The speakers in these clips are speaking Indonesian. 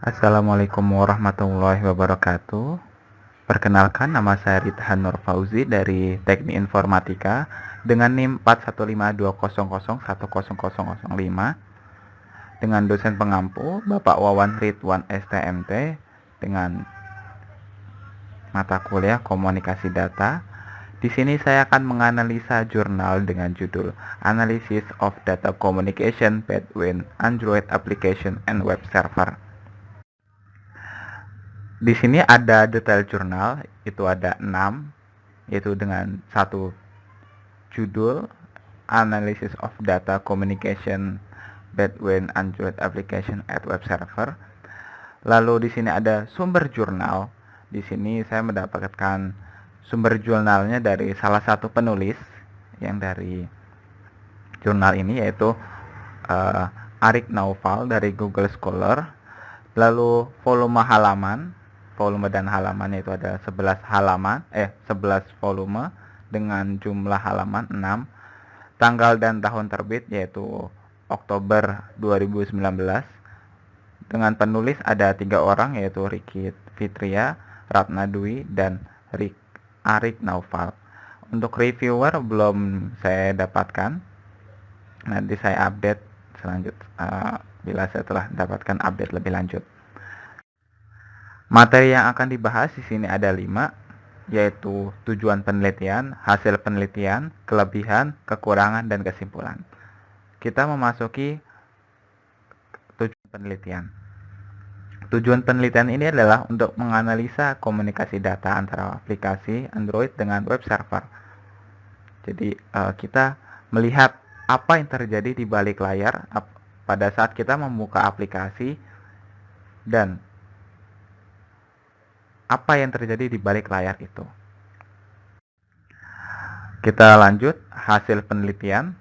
Assalamualaikum warahmatullahi wabarakatuh. Perkenalkan, nama saya Ridhan Nur Fauzi dari Teknik Informatika dengan NIM 4152001005 dengan dosen pengampu Bapak Wawan Ridwan STMT dengan mata kuliah Komunikasi Data. Di sini saya akan menganalisa jurnal dengan judul Analysis of Data Communication Between Android Application and Web Server. Di sini ada detail jurnal, itu ada 6, yaitu dengan satu judul Analysis of Data Communication Between Android Application and Web Server. Lalu di sini ada sumber jurnal. Di sini saya mendapatkan sumber jurnalnya dari salah satu penulis yang dari jurnal ini, yaitu Arik Naufal dari Google Scholar. Lalu volume dan halamannya itu ada 11 volume dengan jumlah halaman 6. Tanggal dan tahun terbit yaitu Oktober 2019. Dengan penulis ada 3 orang, yaitu Riki Fitria, Ratna Dwi, dan Arik Naufal. Untuk reviewer belum saya dapatkan. Nanti saya update selanjutnya bila saya telah mendapatkan update lebih lanjut. Materi yang akan dibahas di sini ada 5, yaitu tujuan penelitian, hasil penelitian, kelebihan, kekurangan, dan kesimpulan. Kita memasuki tujuan penelitian. Tujuan penelitian ini adalah untuk menganalisa komunikasi data antara aplikasi Android dengan web server. Jadi kita melihat apa yang terjadi di balik layar pada saat kita membuka aplikasi dan apa yang terjadi di balik layar itu. Kita lanjut hasil penelitian.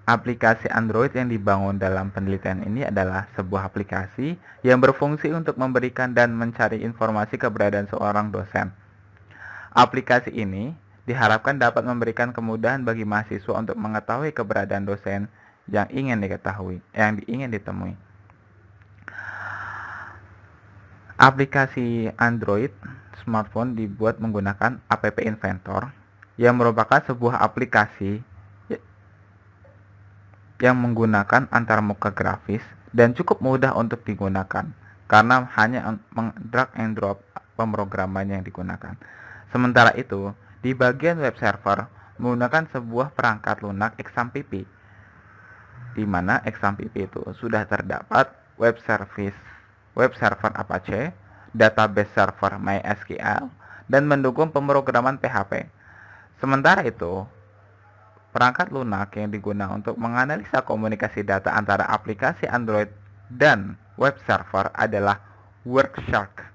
Aplikasi Android yang dibangun dalam penelitian ini adalah sebuah aplikasi yang berfungsi untuk memberikan dan mencari informasi keberadaan seorang dosen. Aplikasi ini diharapkan dapat memberikan kemudahan bagi mahasiswa untuk mengetahui keberadaan dosen yang ingin ditemui. Aplikasi Android smartphone dibuat menggunakan App Inventor yang merupakan sebuah aplikasi yang menggunakan antarmuka grafis dan cukup mudah untuk digunakan karena hanya drag and drop pemrograman yang digunakan. Sementara itu, di bagian web server menggunakan sebuah perangkat lunak XAMPP, di mana XAMPP itu sudah terdapat web server Apache, database server MySQL, dan mendukung pemrograman PHP. Sementara itu, perangkat lunak yang digunakan untuk menganalisa komunikasi data antara aplikasi Android dan web server adalah Workshark.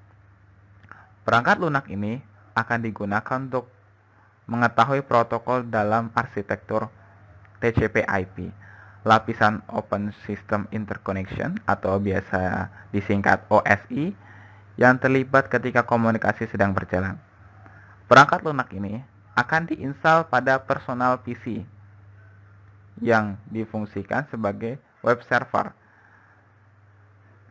Perangkat lunak ini akan digunakan untuk mengetahui protokol dalam arsitektur TCP/IP, lapisan Open System Interconnection atau biasa disingkat OSI, yang terlibat ketika komunikasi sedang berjalan. Perangkat lunak ini akan diinstal pada personal PC yang difungsikan sebagai web server.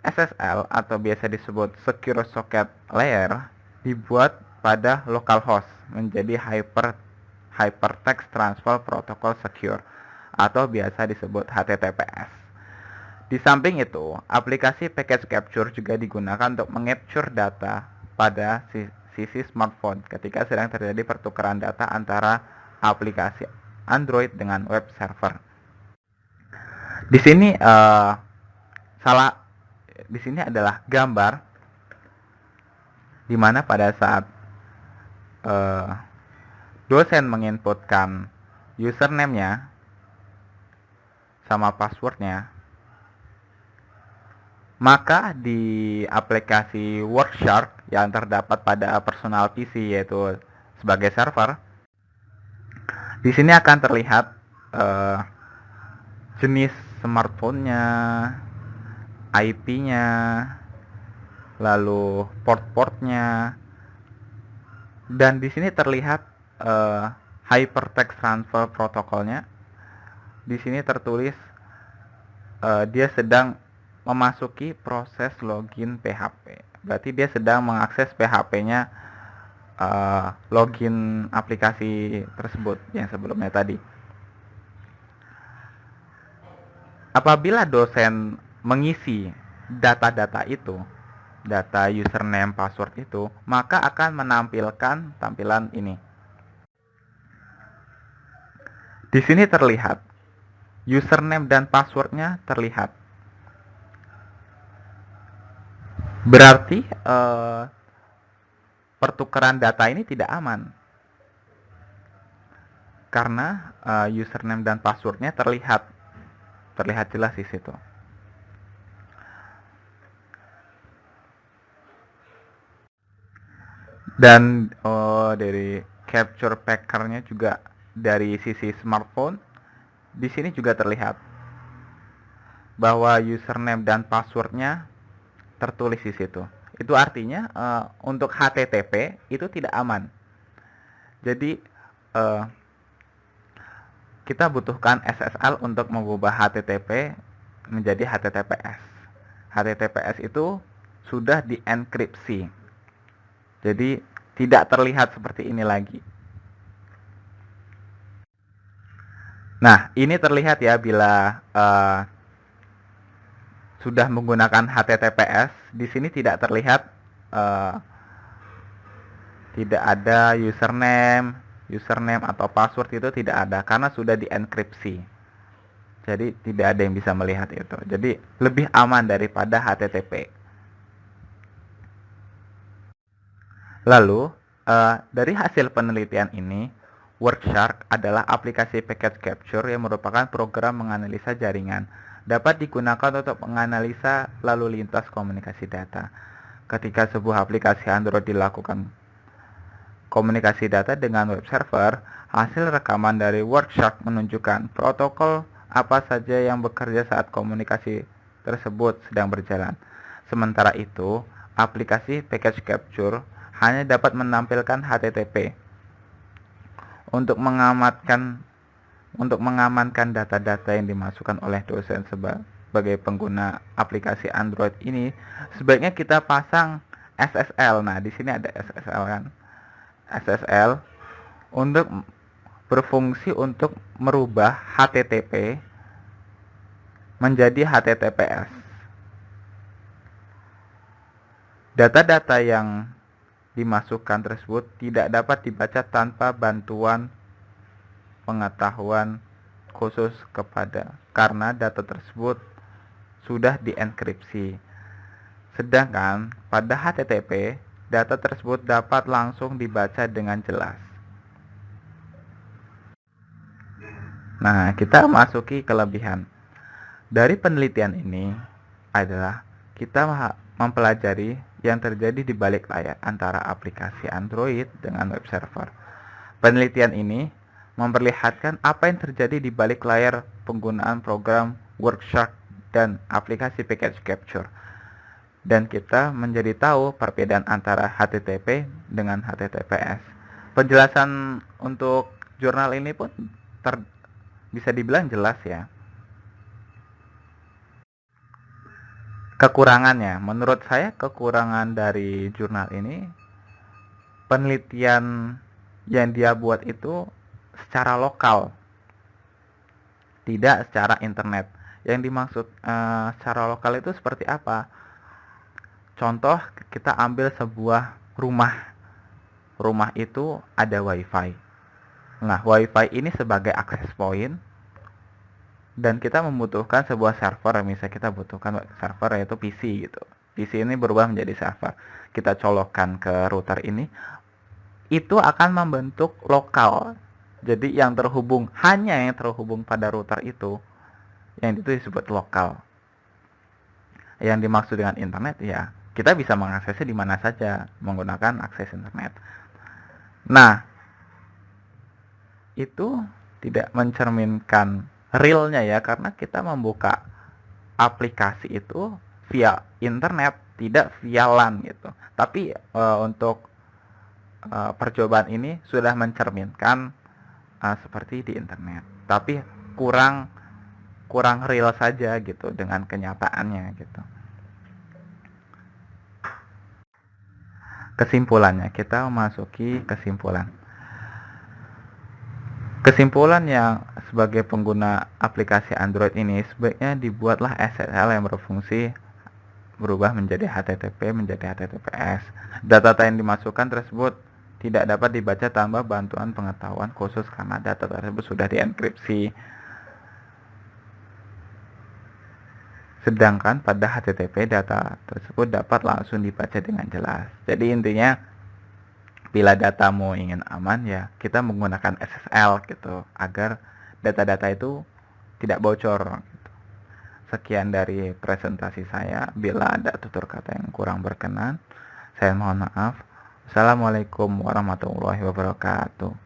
SSL atau biasa disebut Secure Socket Layer dibuat pada localhost menjadi Hypertext Transfer Protocol Secure atau biasa disebut HTTPS. Di samping itu, aplikasi Package Capture juga digunakan untuk mengcapture data pada sisi smartphone ketika sedang terjadi pertukaran data antara aplikasi Android dengan web server. Di sini adalah gambar di mana pada saat dosen menginputkan username-nya sama password-nya, maka di aplikasi Workshark yang terdapat pada personal PC yaitu sebagai server, di sini akan terlihat jenis smartphone-nya, IP-nya, lalu port-portnya, dan di sini terlihat Hypertext Transfer Protokolnya. Di sini tertulis dia sedang memasuki proses login PHP. Berarti dia sedang mengakses PHP-nya login aplikasi tersebut yang sebelumnya tadi. Apabila dosen mengisi data-data itu, data username, password itu, maka akan menampilkan tampilan ini. Di sini terlihat username dan passwordnya terlihat. Berarti pertukaran data ini tidak aman karena username dan passwordnya terlihat jelas di situ. Dan dari capture packernya juga dari sisi smartphone, di sini juga terlihat bahwa username dan passwordnya tertulis di situ. Itu artinya untuk HTTP itu tidak aman. Jadi kita butuhkan SSL untuk mengubah HTTP menjadi HTTPS. HTTPS itu sudah dienkripsi. Jadi tidak terlihat seperti ini lagi. Nah, ini terlihat ya bila sudah menggunakan HTTPS. Di sini tidak terlihat, tidak ada username atau password, itu tidak ada karena sudah dienkripsi. Jadi tidak ada yang bisa melihat itu. Jadi lebih aman daripada HTTP. Lalu dari hasil penelitian ini, Workshark adalah aplikasi packet capture yang merupakan program menganalisa jaringan. Dapat digunakan untuk menganalisa lalu lintas komunikasi data. Ketika sebuah aplikasi Android dilakukan komunikasi data dengan web server, hasil rekaman dari Workshark menunjukkan protokol apa saja yang bekerja saat komunikasi tersebut sedang berjalan. Sementara itu, aplikasi package capture hanya dapat menampilkan HTTP. Untuk mengamankan data-data yang dimasukkan oleh dosen sebagai pengguna aplikasi Android ini, sebaiknya kita pasang SSL. Nah, di sini ada SSL kan. SSL untuk berfungsi untuk merubah HTTP menjadi HTTPS. Data-data yang dimasukkan tersebut tidak dapat dibaca tanpa bantuan pengetahuan khusus karena data tersebut sudah dienkripsi. Sedangkan pada HTTP, data tersebut dapat langsung dibaca dengan jelas. Nah, kita masuki kelebihan. Dari penelitian ini adalah kita mempelajari yang terjadi di balik layar antara aplikasi Android dengan web server. Penelitian ini memperlihatkan apa yang terjadi di balik layar penggunaan program Workshark dan aplikasi package capture. Dan kita menjadi tahu perbedaan antara HTTP dengan HTTPS. Penjelasan untuk jurnal ini pun bisa dibilang jelas ya. Kekurangannya, menurut saya kekurangan dari jurnal ini, penelitian yang dia buat itu secara lokal, tidak secara internet. Yang dimaksud secara lokal itu seperti apa? Contoh, kita ambil sebuah rumah. Rumah itu ada wifi. Nah, wifi ini sebagai akses point, dan kita membutuhkan sebuah server. Misalnya kita butuhkan server yaitu PC gitu. PC ini berubah menjadi server. Kita colokkan ke router ini, itu akan membentuk lokal. Jadi hanya yang terhubung pada router itu, yang itu disebut lokal. Yang dimaksud dengan internet ya, kita bisa mengaksesnya di mana saja menggunakan akses internet. Nah, itu tidak mencerminkan realnya ya, karena kita membuka aplikasi itu via internet, tidak via LAN gitu. Tapi untuk percobaan ini sudah mencerminkan seperti di internet, tapi kurang kurang real saja gitu dengan kenyataannya gitu. Kesimpulannya, kita memasuki kesimpulan. Kesimpulan yang sebagai pengguna aplikasi Android ini sebaiknya dibuatlah SSL yang berfungsi berubah menjadi HTTP menjadi HTTPS. Data yang dimasukkan tersebut tidak dapat dibaca tanpa bantuan pengetahuan khusus karena data tersebut sudah dienkripsi. Sedangkan pada HTTP data tersebut dapat langsung dibaca dengan jelas. Jadi intinya bila datamu ingin aman ya kita menggunakan SSL gitu agar data-data itu tidak bocor gitu. Sekian dari presentasi saya. Bila ada tutur kata yang kurang berkenan, saya mohon maaf. Assalamualaikum warahmatullahi wabarakatuh.